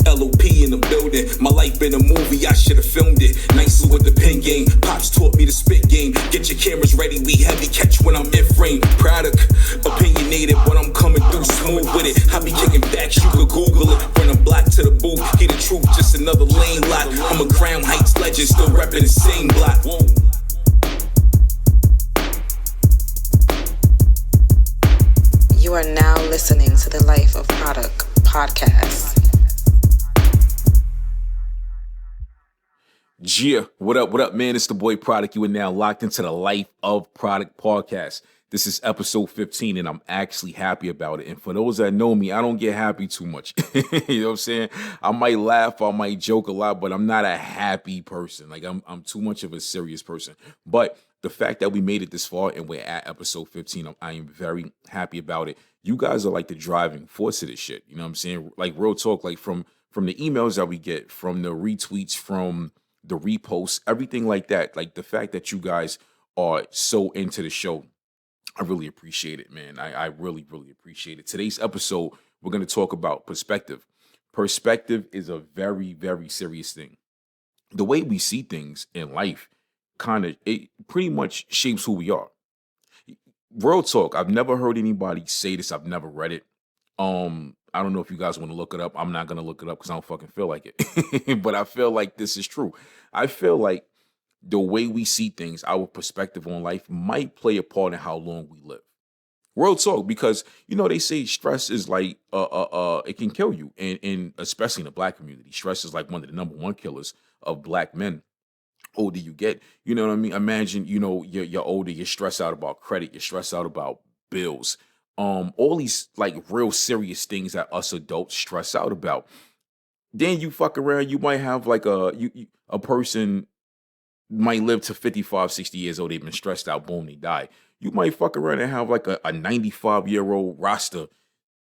LOP in the building. My life been a movie, I should've filmed it. Nicer with the pen game. Pops taught me the spit game. Get your cameras ready, we heavy. Catch when I'm in frame. Produk, opinionated, but I'm coming through smooth with it. I be kicking facts, you could Google it. Bring a block to the booth, hear the truth, just another lane lock. I'm a Crown Heights legend, still repping the same block. You are now listening to the Life of Produk podcast. Yeah, what up, man? It's the boy Produk. You are now locked into the Life of Produk podcast. This is episode 15, and I'm actually happy about it. And for those that know me, I don't get happy too much. You know what I'm saying? I might laugh, I might joke a lot, but I'm not a happy person. Like, I'm too much of a serious person. But the fact that we made it this far and we're at episode 15, I am very happy about it. You guys are like the driving force of this shit. You know what I'm saying? Like, real talk, like from the emails that we get, from the retweets, from the reposts, everything like that. Like, the fact that you guys are so into the show, I really appreciate it, man. I really, really appreciate it. Today's episode, we're going to talk about perspective. Perspective is a very, very serious thing. The way we see things in life it pretty much shapes who we are. Real talk, I've never heard anybody say this. I've never read it. I don't know if you guys want to look it up. I'm not going to look it up because I don't fucking feel like it. But I feel like this is true. I feel like the way we see things, our perspective on life might play a part in how long we live. Real talk, because, you know, they say stress is like, it can kill you. And especially in the black community, stress is like one of the number one killers of black men. Older you get, you know what I mean? Imagine, you know, you're older, you're stressed out about credit, you're stressed out about bills. All these like real serious things that us adults stress out about. Then you fuck around, you might have like a person might live to 55, 60 years old, they've been stressed out, boom, they die. You might fuck around and have like a 95-year-old Rasta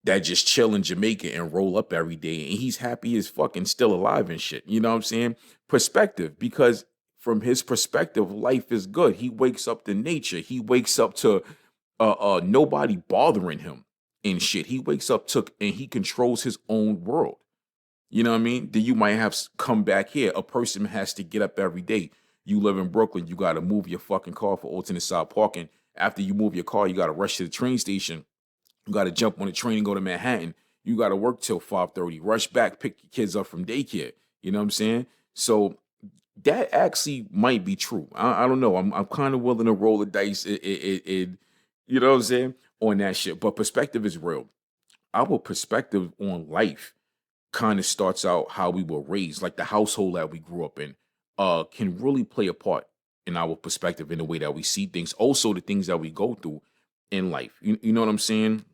that just chill in Jamaica and roll up every day, and he's happy as fucking still alive and shit. You know what I'm saying? Perspective, because from his perspective, life is good. He wakes up to nature. He wakes up to nobody bothering him and shit. He wakes up and he controls his own world. You know what I mean? Then you might have come back here. A person has to get up every day. You live in Brooklyn. You got to move your fucking car for alternate side parking. After you move your car, you got to rush to the train station. You got to jump on the train and go to Manhattan. You got to work till 5:30. Rush back, pick your kids up from daycare. You know what I'm saying? So that actually might be true. I don't know. I'm kind of willing to roll the dice. You know what I'm saying? On that shit. But perspective is real. Our perspective on life kind of starts out how we were raised. Like the household that we grew up in can really play a part in our perspective, in the way that we see things. Also, the things that we go through in life. You know what I'm saying?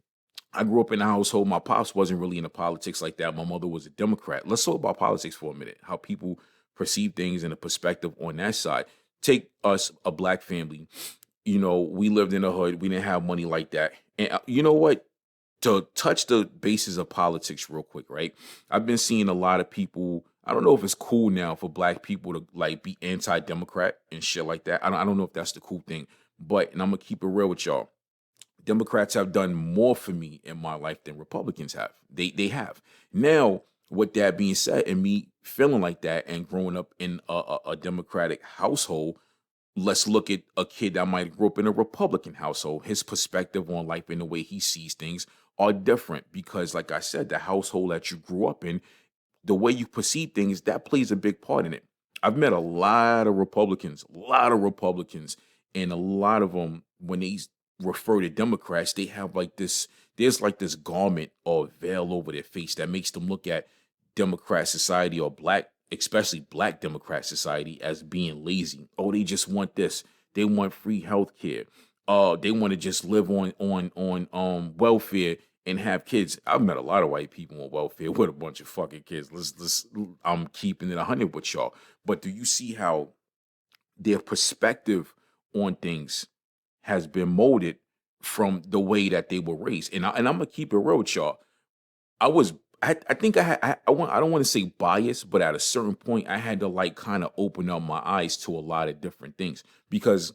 I grew up in a household. My pops wasn't really into politics like that. My mother was a Democrat. Let's talk about politics for a minute. How people perceive things and the perspective on that side. Take us, a black family. You know, we lived in the hood. We didn't have money like that. And you know what? To touch the basis of politics real quick, right? I've been seeing a lot of people. I don't know if it's cool now for black people to like be anti-Democrat and shit like that. I don't know if that's the cool thing. But, and I'm going to keep it real with y'all. Democrats have done more for me in my life than Republicans have. They have. Now, with that being said, and me feeling like that and growing up in a Democratic household, let's look at a kid that might grow up in a Republican household. His perspective on life and the way he sees things are different because, like I said, the household that you grew up in, the way you perceive things, that plays a big part in it. I've met a lot of Republicans, and a lot of them, when they refer to Democrats, they have like this, there's like this garment or veil over their face that makes them look at Democrat society or especially black Democrat society as being lazy. Oh, they just want this. They want free health care. They want to just live on welfare and have kids. I've met a lot of white people on welfare with a bunch of fucking kids. I'm keeping it 100 with y'all. But do you see how their perspective on things has been molded from the way that they were raised? And I'm gonna keep it real with y'all. I think I don't want to say biased, but at a certain point I had to like kind of open up my eyes to a lot of different things, because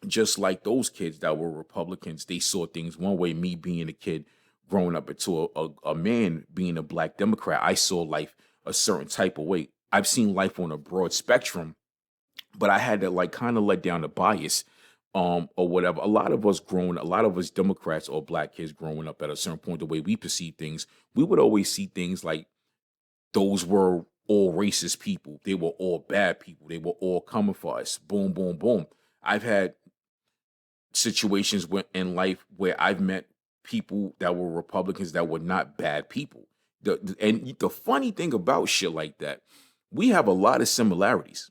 just like those kids that were Republicans, they saw things one way. Me being a kid growing up into a man being a black Democrat, I saw life a certain type of way. I've seen life on a broad spectrum, but I had to like kind of let down the bias, or whatever. A lot of us Democrats or black kids growing up at a certain point, the way we perceive things, we would always see things like those were all racist people. They were all bad people. They were all coming for us. Boom, boom, boom. I've had situations in life where I've met people that were Republicans that were not bad people. And the funny thing about shit like that, we have a lot of similarities.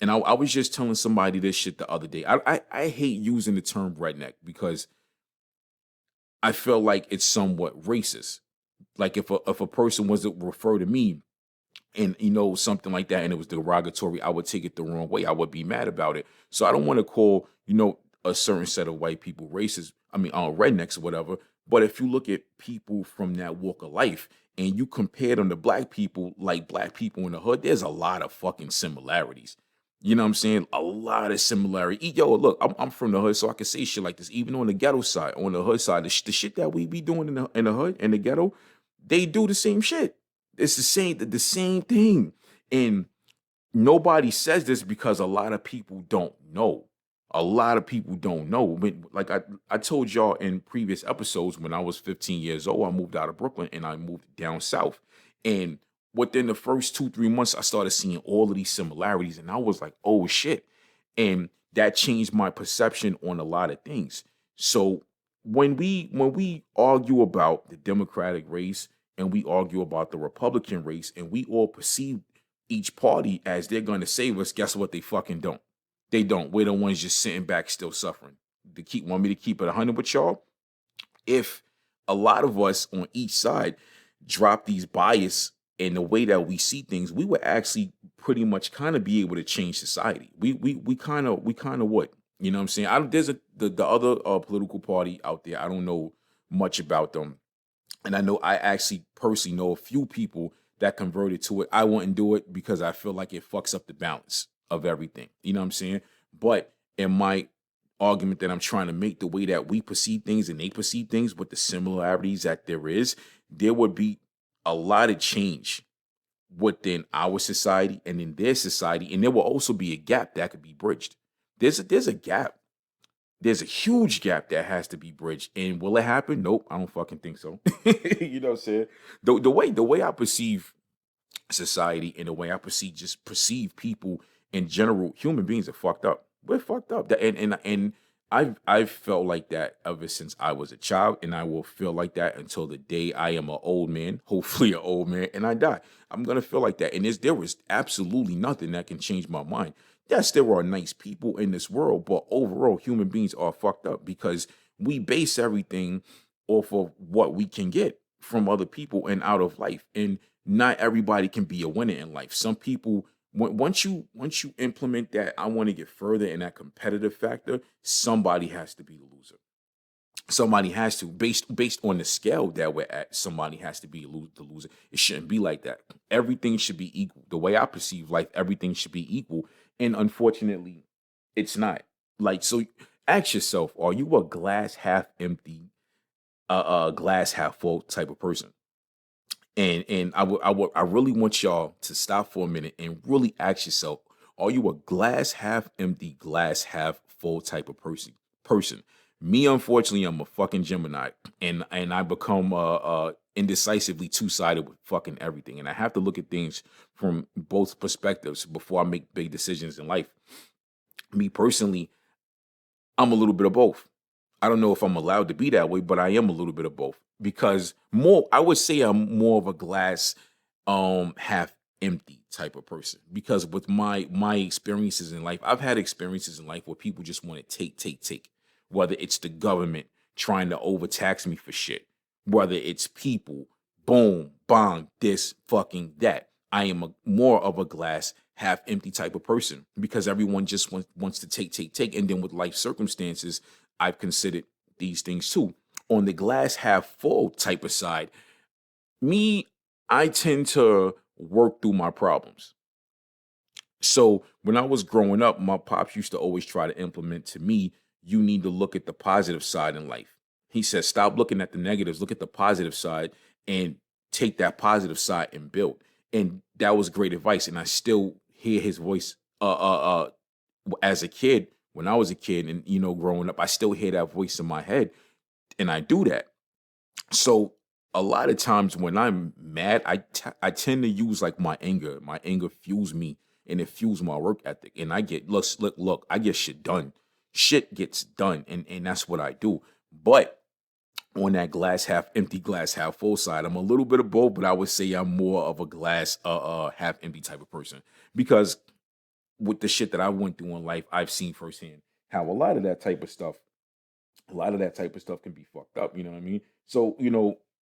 And I was just telling somebody this shit the other day. I hate using the term redneck because I feel like it's somewhat racist. Like if a person was to refer to me and something like that and it was derogatory, I would take it the wrong way. I would be mad about it. So I don't want to call a certain set of white people racist. I mean, rednecks or whatever. But if you look at people from that walk of life and you compare them to black people, like black people in the hood, there's a lot of fucking similarities. You know what I'm saying? A lot of similarity. Yo, look, I'm from the hood, so I can say shit like this. Even on the ghetto side, on the hood side, the shit that we be doing in the hood, in the ghetto, they do the same shit. It's the same thing. And nobody says this because a lot of people don't know. A lot of people don't know. Like I told y'all in previous episodes, when I was 15 years old, I moved out of Brooklyn and I moved down south. And within the first 2-3 months, I started seeing all of these similarities. And I was like, oh shit. And that changed my perception on a lot of things. So when we argue about the Democratic race and we argue about the Republican race and we all perceive each party as they're going to save us, guess what? They fucking don't. They don't. We're the ones just sitting back still suffering. Want me to keep it 100 with y'all? If a lot of us on each side drop these bias in the way that we see things, we would actually pretty much kind of be able to change society. We kind of would. You know what I'm saying? There's the other political party out there. I don't know much about them. And I actually personally know a few people that converted to it. I wouldn't do it because I feel like it fucks up the balance of everything. You know what I'm saying? But in my argument that I'm trying to make, the way that we perceive things and they perceive things with the similarities that there would be a lot of change within our society and in their society. And there will also be a gap that could be bridged. There's a gap. There's a huge gap that has to be bridged. And will it happen? Nope, I don't fucking think so. You know what I'm saying? The way I perceive society and the way I perceive people in general, human beings are fucked up. We're fucked up. And I've felt like that ever since I was a child, and I will feel like that until the day I am an old man, hopefully an old man, and I die. I'm gonna feel like that. And there is absolutely nothing that can change my mind. Yes, there are nice people in this world, but overall, human beings are fucked up because we base everything off of what we can get from other people and out of life. And not everybody can be a winner in life. Some people, once you implement that, I want to get further in that competitive factor, somebody has to be the loser. Somebody has to, based on the scale that we're at, somebody has to be the loser. It shouldn't be like that. Everything should be equal. The way I perceive life, everything should be equal. And unfortunately, it's not. Like, so ask yourself, are you a glass half empty, glass half full type of person? And I really want y'all to stop for a minute and really ask yourself, are you a glass half empty, glass half full type of person? Me, unfortunately, I'm a fucking Gemini, and I become indecisively two-sided with fucking everything. And I have to look at things from both perspectives before I make big decisions in life. Me personally, I'm a little bit of both. I don't know if I'm allowed to be that way, but I am a little bit of both because I would say I'm more of a glass half empty type of person because with my experiences in life, I've had experiences in life where people just want to take, whether it's the government trying to overtax me for shit, whether it's people, boom, bang, this, fucking that. I am more of a glass half empty type of person because everyone just wants to take. And then with life circumstances, I've considered these things too. On the glass half full type of side, I tend to work through my problems. So when I was growing up, my pops used to always try to implement to me, you need to look at the positive side in life. He says, stop looking at the negatives, look at the positive side and take that positive side and build. And that was great advice. And I still hear his voice as a kid, when I was a kid and, growing up, I still hear that voice in my head and I do that. So a lot of times when I'm mad, I tend to use like my anger. My anger fuels me and it fuels my work ethic. And I get, look, I get shit done. Shit gets done. And that's what I do. But on that glass half empty, glass half full side, I'm a little bit of both, but I would say I'm more of a glass half empty type of person because with the shit that I went through in life, I've seen firsthand how a lot of that type of stuff can be fucked up. You know what I mean? So,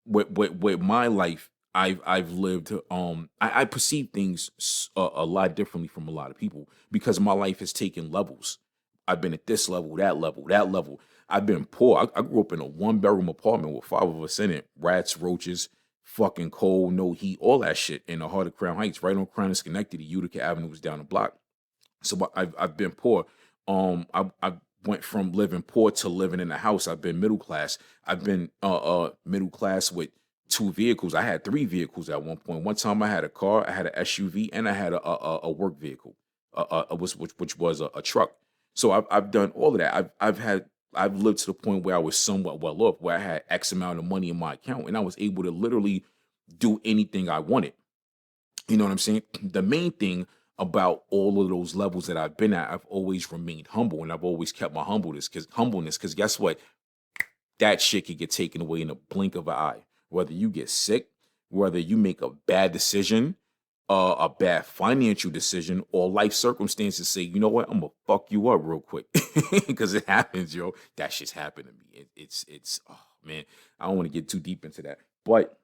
with my life, I've lived. I perceive things a lot differently from a lot of people because my life has taken levels. I've been at this level, that level, that level. I've been poor. I grew up in a 1-bedroom apartment with 5 of us in it. Rats, roaches, fucking cold, no heat, all that shit in the heart of Crown Heights, right on Crown and Schenectady. Utica Avenue was down the block. So I've been poor. I went from living poor to living in a house. I've been middle class. I've been middle class with 2 vehicles. I had 3 vehicles at one point. One time I had a car, I had an SUV, and I had a work vehicle, which was a truck. So I've done all of that. I've lived to the point where I was somewhat well off, where I had X amount of money in my account, and I was able to literally do anything I wanted. You know what I'm saying? The main thing about all of those levels that I've been at, I've always remained humble and I've always kept my humbleness because guess what? That shit could get taken away in a blink of an eye. Whether you get sick, whether you make a bad decision, a bad financial decision, or life circumstances say, you know what, I'm gonna fuck you up real quick. Because it happens, yo. That shit's happened to me. It's oh man, I don't want to get too deep into that. But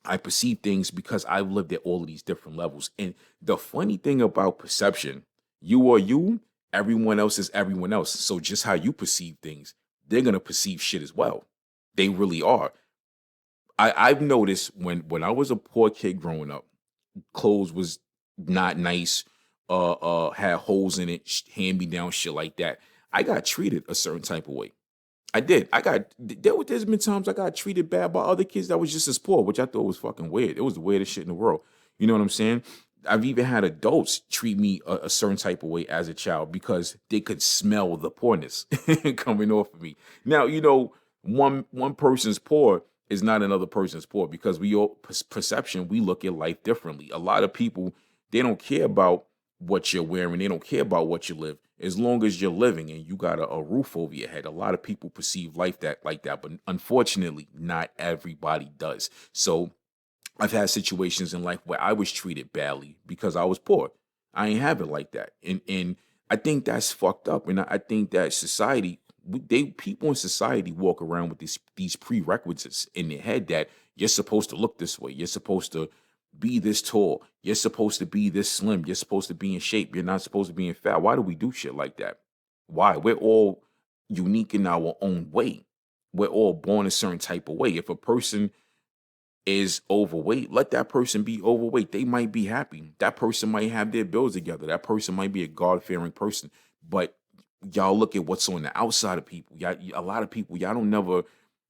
I perceive things because I've lived at all of these different levels. And the funny thing about perception, you are you, everyone else is everyone else. So just how you perceive things, they're going to perceive shit as well. They really are. I've noticed when I was a poor kid growing up, clothes was not nice, had holes in it, hand-me-down shit like that. I got treated a certain type of way. I did. There's been times I got treated bad by other kids that was just as poor, which I thought was fucking weird. It was the weirdest shit in the world. You know what I'm saying? I've even had adults treat me a certain type of way as a child because they could smell the poorness coming off of me. Now, one person's poor is not another person's poor because we all perception, we look at life differently. A lot of people, they don't care about what you're wearing. They don't care about what you live. As long as you're living and you got a roof over your head, a lot of people perceive life like that, but unfortunately, not everybody does. So I've had situations in life where I was treated badly because I was poor. I ain't have it like that, and I think that's fucked up. And I think that society, people in society walk around with these prerequisites in their head that you're supposed to look this way, you're supposed to be this tall. You're supposed to be this slim. You're supposed to be in shape. You're not supposed to be in fat. Why do we do shit like that? Why? We're all unique in our own way. We're all born a certain type of way. If a person is overweight, let that person be overweight. They might be happy. That person might have their bills together. That person might be a God-fearing person. But y'all look at what's on the outside of people. A lot of people, y'all don't never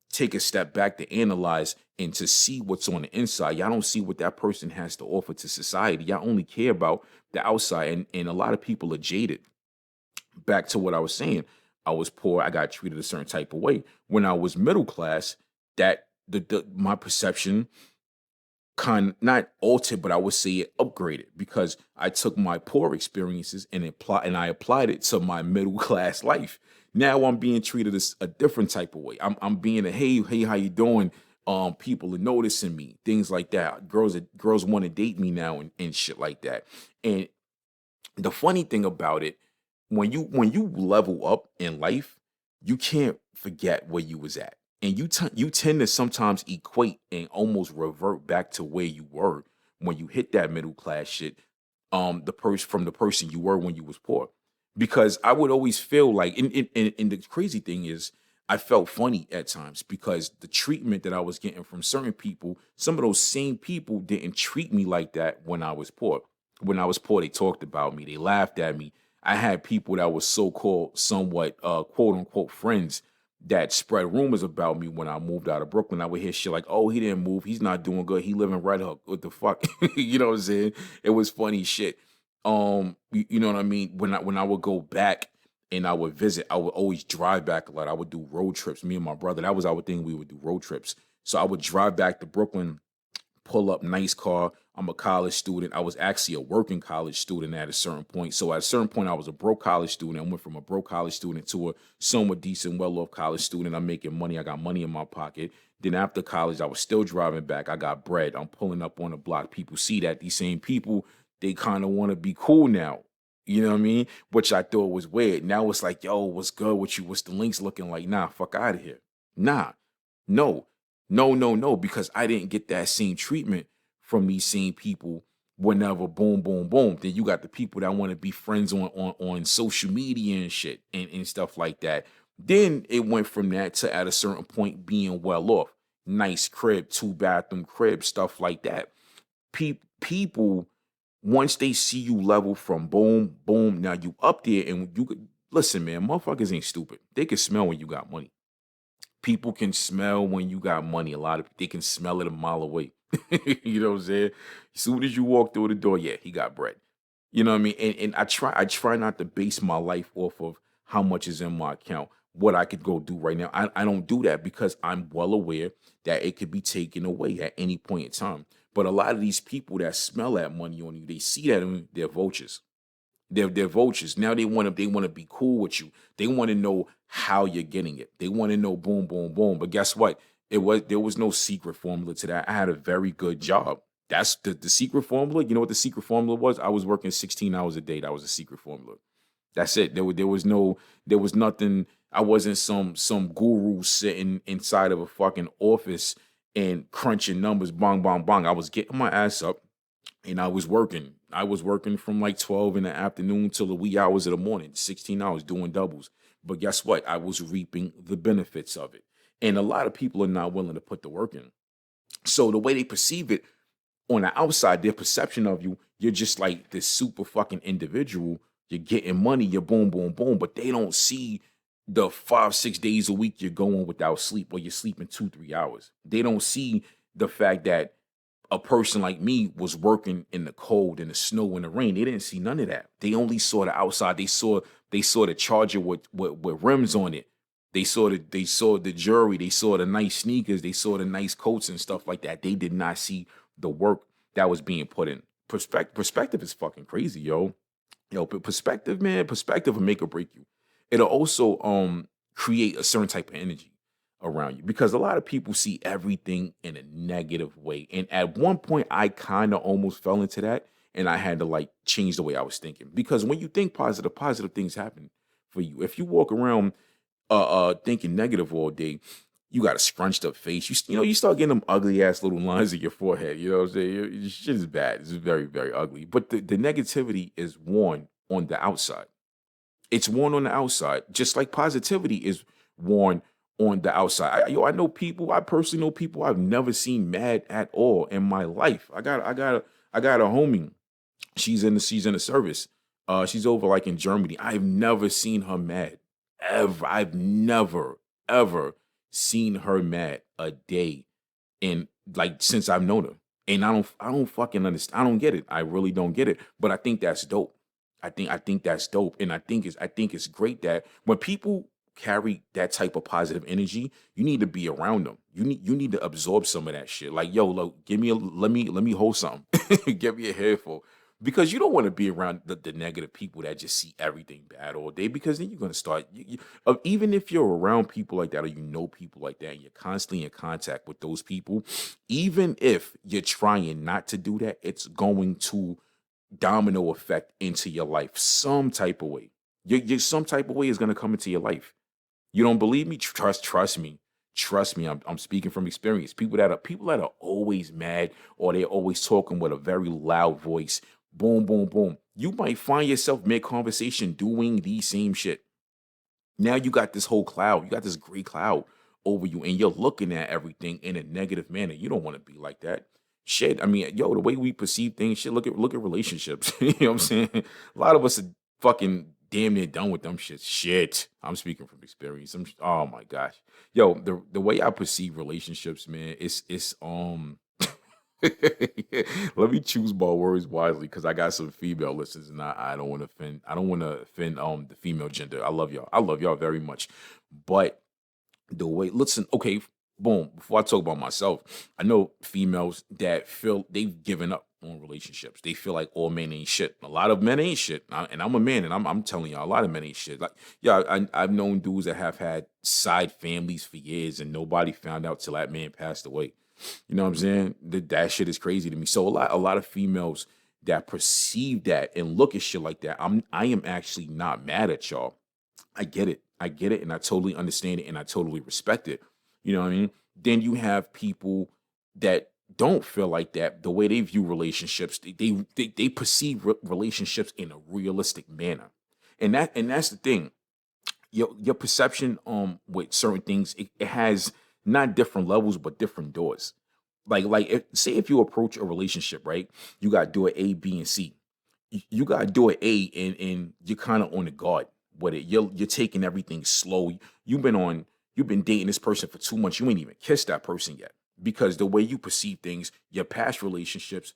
take a step back to analyze and to see what's on the inside. Y'all don't see what that person has to offer to society. Y'all only care about the outside. And a lot of people are jaded. Back to what I was saying. I was poor. I got treated a certain type of way. When I was middle class, that my perception kind of not altered, but I would say it upgraded because I took my poor experiences and I applied it to my middle class life. Now I'm being treated as a different type of way. I'm being a hey, how you doing? People are noticing me, things like that. Girls want to date me now and shit like that. And the funny thing about it, when you level up in life, you can't forget where you was at. And you tend to sometimes equate and almost revert back to where you were when you hit that middle class shit, from the person you were when you was poor. Because I would always feel like, and the crazy thing is, I felt funny at times because the treatment that I was getting from certain people, some of those same people didn't treat me like that when I was poor. When I was poor, they talked about me, they laughed at me. I had people that were so-called somewhat quote unquote friends that spread rumors about me when I moved out of Brooklyn. I would hear shit like, "Oh, he didn't move. He's not doing good. He live in Red Hook. What the fuck?" You know what I'm saying? It was funny shit. You know what I mean? When I would go back and I would visit, I would always drive back a lot. I would do road trips. Me and my brother. That was our thing. We would do road trips. So I would drive back to Brooklyn, pull up, nice car. I'm a college student. I was actually a working college student at a certain point. So at a certain point, I was a broke college student. I went from a broke college student to a somewhat decent, well-off college student. I'm making money. I got money in my pocket. Then after college, I was still driving back. I got bread. I'm pulling up on the block. People see that. These same people, they kind of want to be cool now. You know what I mean? Which I thought was weird. Now it's like, yo, what's good with you? What's the links looking like? Nah, fuck out of here. Nah, no, no, because I didn't get that same treatment from these same people whenever boom, boom, boom. Then you got the people that want to be friends on social media and shit and stuff like that. Then it went from that to at a certain point being well off. Nice crib, 2-bathroom crib, stuff like that. People, once they see you level from boom, boom, now you up there and you could listen, man, motherfuckers ain't stupid. They can smell when you got money. People can smell when you got money. They can smell it a mile away. You know what I'm saying? As soon as you walk through the door, yeah, he got bread. You know what I mean? And I try not to base my life off of how much is in my account, what I could go do right now. I don't do that because I'm well aware that it could be taken away at any point in time. But a lot of these people that smell that money on you, they see that and they're vultures. They're vultures. Now they want to be cool with you. They want to know how you're getting it. They want to know boom, boom, boom. But guess what? There was no secret formula to that. I had a very good job. That's the secret formula. You know what the secret formula was? I was working 16 hours a day. That was the secret formula. That's it. There was nothing. I wasn't some guru sitting inside of a fucking office and crunching numbers, bong, bong, bong. I was getting my ass up and I was working. I was working from like 12 in the afternoon till the wee hours of the morning, 16 hours doing doubles. But guess what? I was reaping the benefits of it. And a lot of people are not willing to put the work in. So the way they perceive it on the outside, their perception of you, you're just like this super fucking individual. You're getting money, you're boom, boom, boom. But they don't see the 5-6 days a week you're going without sleep or you're sleeping 2-3 hours. They don't see the fact that a person like me was working in the cold, in the snow, in the rain. They didn't see none of that. They only saw the outside. They saw the Charger with rims on it. They saw the jewelry. They saw the nice sneakers. They saw the nice coats and stuff like that. They did not see the work that was being put in. Perspective is fucking crazy, yo. But perspective, man, perspective will make or break you. It'll also create a certain type of energy around you because a lot of people see everything in a negative way. And at one point, I kind of almost fell into that, and I had to like change the way I was thinking because when you think positive things happen for you. If you walk around thinking negative all day, you got a scrunched up face. You start getting them ugly ass little lines in your forehead. You know what I'm saying? Your shit is bad. It's very, very ugly. But the negativity is worn on the outside. It's worn on the outside, just like positivity is worn on the outside. I personally know people I've never seen mad at all in my life. I got a homie. She's in the service. She's over like in Germany. I've never seen her mad ever. I've never ever seen her mad a day in like since I've known her. And I don't fucking understand. I don't get it. I really don't get it. But I think that's dope. I think that's dope. And I think it's great that when people carry that type of positive energy, you need to be around them. You need to absorb some of that shit. Like, yo, look, let me hold something. Give me a handful. Because you don't want to be around the negative people that just see everything bad all day, because then you're going to start, even if you're around people like that or you know people like that and you're constantly in contact with those people, even if you're trying not to do that, it's going to domino effect into your life some type of way. Some type of way is going to come into your life. You don't believe me? Trust me. Trust me. I'm speaking from experience. People that are always mad or they're always talking with a very loud voice. Boom, boom, boom. You might find yourself mid-conversation doing the same shit. Now you got this whole cloud. You got this gray cloud over you, and you're looking at everything in a negative manner. You don't want to be like that. Shit. I mean, yo, the way we perceive things, shit, look at relationships. You know what I'm saying? A lot of us are fucking damn near done with them shit. Shit. I'm speaking from experience. Oh my gosh. Yo, the way I perceive relationships, man, it's let me choose my words wisely because I got some female listeners and I don't want to offend. I don't want to offend the female gender. I love y'all. I love y'all very much. But the way, listen, okay, boom. Before I talk about myself, I know females that feel they've given up on relationships. They feel like all men ain't shit. A lot of men ain't shit. And I'm a man, and I'm telling y'all, a lot of men ain't shit. Like, yeah, I've known dudes that have had side families for years, and nobody found out till that man passed away. You know what I'm saying? That shit is crazy to me. So a lot of females that perceive that and look at shit like that, I am actually not mad at y'all. I get it. I get it, and I totally understand it, and I totally respect it. You know what I mean? Then you have people that don't feel like that. The way they view relationships, they perceive relationships in a realistic manner, and that's the thing. Your perception with certain things, it has not different levels but different doors. Say if you approach a relationship, right? You got door A, B, and C. You got door A, and you're kind of on the guard with it. You're taking everything slow. You've been dating this person for 2 months. You ain't even kissed that person yet because the way you perceive things, your past relationships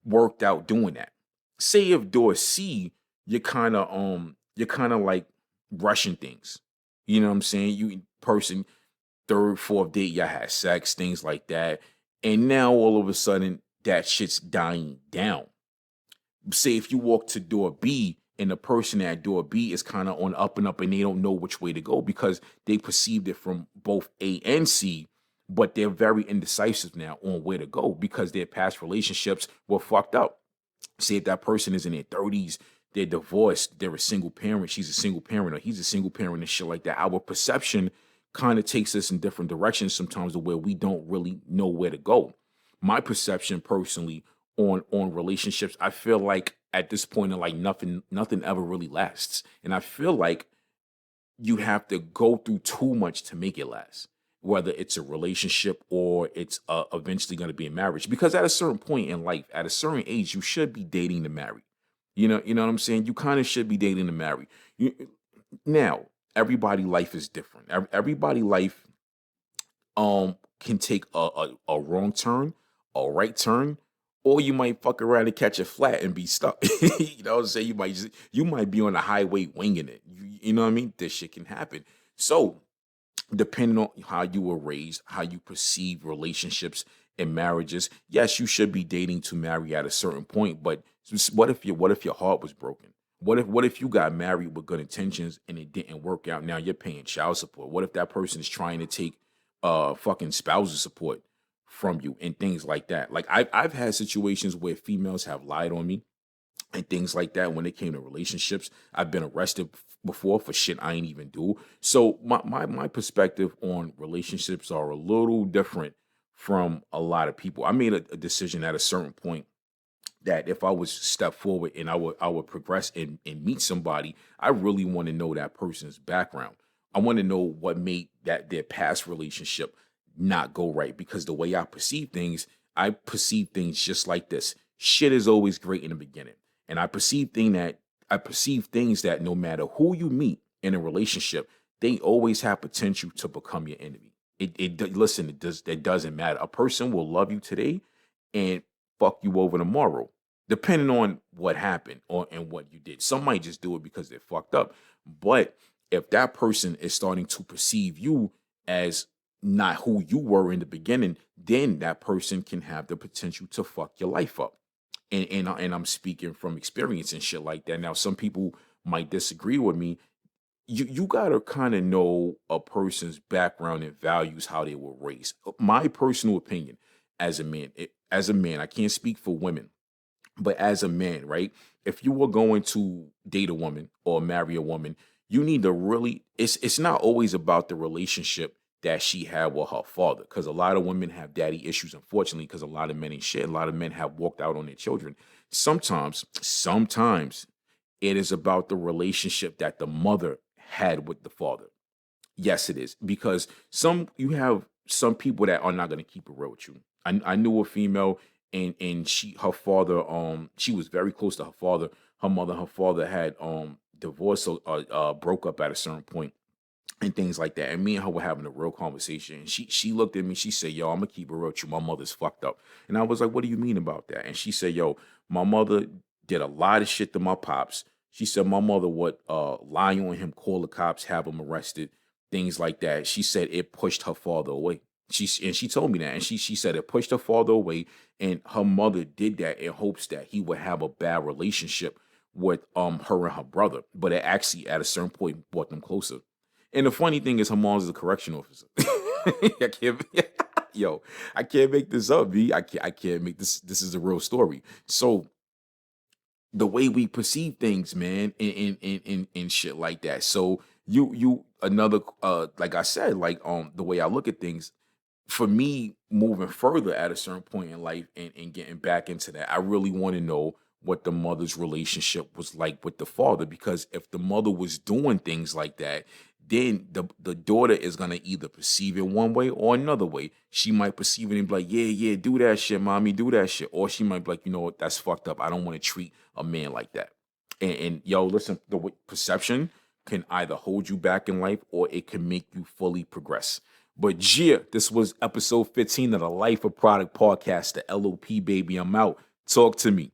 worked out doing that. Say if door C, you're kind of like rushing things. You know what I'm saying? You person third, fourth date, y'all had sex, things like that. And now all of a sudden that shit's dying down. Say if you walk to door B and the person at door B is kind of on up and up and they don't know which way to go because they perceived it from both A and C, but they're very indecisive now on where to go because their past relationships were fucked up. Say if that person is in their 30s, they're divorced, they're a single parent, she's a single parent, or he's a single parent and shit like that. Our perception kind of takes us in different directions sometimes to where we don't really know where to go. My perception personally on relationships, I feel like at this point in like nothing ever really lasts. And I feel like you have to go through too much to make it last, whether it's a relationship or it's eventually going to be a marriage. Because at a certain point in life, at a certain age, you should be dating to marry. You know what I'm saying? You kind of should be dating to marry. Now, everybody life is different. Everybody life can take a wrong turn, a right turn, or you might fuck around and catch a flat and be stuck. You know what I'm saying? You might be on the highway winging it. You know what I mean? This shit can happen. So depending on how you were raised, how you perceive relationships and marriages, yes, you should be dating to marry at a certain point. But what if your heart was broken? What if you got married with good intentions and it didn't work out? Now you're paying child support. What if that person is trying to take fucking spousal support from you and things like that? Like I've had situations where females have lied on me and things like that when it came to relationships. I've been arrested before for shit I ain't even do. So my perspective on relationships are a little different from a lot of people. I made a decision at a certain point that if I was step forward and I would progress and meet somebody, I really want to know that person's background. I want to know what made their past relationship not go right, because the way I perceive things just like this. Shit is always great in the beginning. And I perceive things that no matter who you meet in a relationship, they always have potential to become your enemy. It doesn't matter. A person will love you today and fuck you over tomorrow, depending on what happened and what you did. Some might just do it because they're fucked up. But if that person is starting to perceive you as not who you were in the beginning, then that person can have the potential to fuck your life up. And I'm speaking from experience and shit like that. Now, some people might disagree with me. You gotta kind of know a person's background and values, how they were raised. My personal opinion, as a man, I can't speak for women, but as a man, right? If you were going to date a woman or marry a woman, you need to really. It's not always about the relationship that she had with her father, because a lot of women have daddy issues, unfortunately, because a lot of men ain't shit. A lot of men have walked out on their children. Sometimes it is about the relationship that the mother had with the father. Yes, it is, because you have some people that are not going to keep it real with you. I knew a female, and her father, she was very close to her father. Her mother and her father had divorced, so broke up at a certain point and things like that. And me and her were having a real conversation. And she looked at me, she said, "Yo, I'm gonna keep it real with you. My mother's fucked up." And I was like, "What do you mean about that?" And she said, "Yo, my mother did a lot of shit to my pops." She said my mother would lie on him, call the cops, have him arrested, things like that. She said it pushed her father away. She told me that. And she said it pushed her father away. And her mother did that in hopes that he would have a bad relationship with her and her brother. But it actually at a certain point brought them closer. And the funny thing is, her mom's a correction officer. I can't, yo, I can't make this up, B. I can't make this. This is a real story. So the way we perceive things, man, and shit like that. So you another like I said, like the way I look at things, for me moving further at a certain point in life and getting back into that, I really want to know what the mother's relationship was like with the father, because if the mother was doing things like that, then the daughter is gonna either perceive it one way or another way. She might perceive it and be like, "Yeah, yeah, do that shit, mommy, do that shit," or she might be like, "You know what, that's fucked up. I don't want to treat a man like that." And yo, listen, perception can either hold you back in life or it can make you fully progress. But yeah, this was episode 15 of the Life of Product podcast, the LOP baby. I'm out. Talk to me.